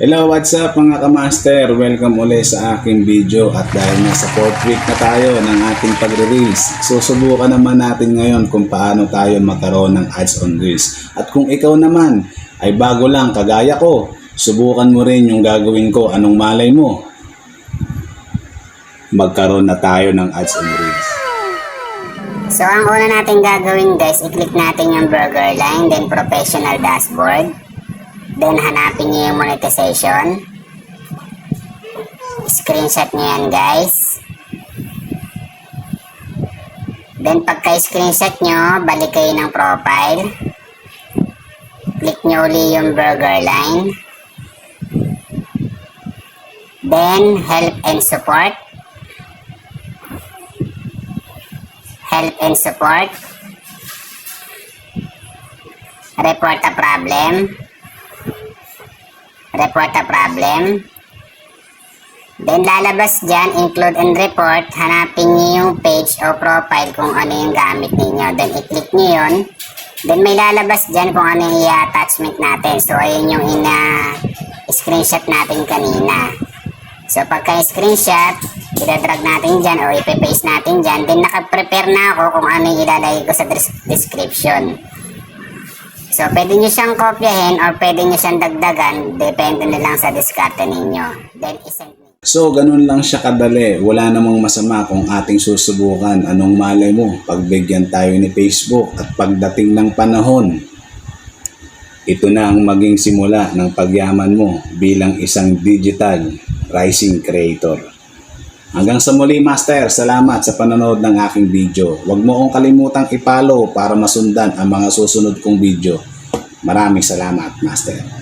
Hello, what's up mga kamaster? Welcome ulit sa aking video at dahil nasa 4th week na tayo ng ating pagre-reels, susubukan naman natin ngayon kung paano tayo magkaroon ng ads on reels. At kung ikaw naman ay bago lang kagaya ko, subukan mo rin yung gagawin ko. Anong malay mo? Magkaroon na tayo ng ads on reels. So, ang una natin gagawin guys, i-click natin yung burger line, then professional dashboard. Then, hanapin nyo yung monetization. Screenshot nyo yan guys. Then, pagka-screenshot nyo, balik kayo ng profile. Click nyo uli yung burger line. Then, help and support. Help and support. Report a problem. Report a problem. Then lalabas dyan, include and report. Hanapin nyo yung page o profile kung ano yung gamit ninyo. Then i-click nyo yun. Then may lalabas dyan kung ano yung i-attachment natin. So ayun yung screenshot natin kanina. So pagka-screenshot, i-drag natin dyan o ipipaste natin dyan. Then nakaprepare na ako kung ano yung ilalagay ko sa description. So, pwede nyo siyang kopyahin or pwede nyo siyang dagdagan. Depende na lang sa diskarte ninyo. Then, isend nyo. So, ganun lang siya kadali. Wala namang masama kung ating susubukan. Anong malay mo? Pagbigyan tayo ni Facebook at pagdating ng panahon, ito na ang maging simula ng pagyaman mo bilang isang digital rising creator. Hanggang sa muli, Master. Salamat sa panonood ng aking video. Huwag mo kong kalimutang i-follow para masundan ang mga susunod kong video. Maraming salamat, Master.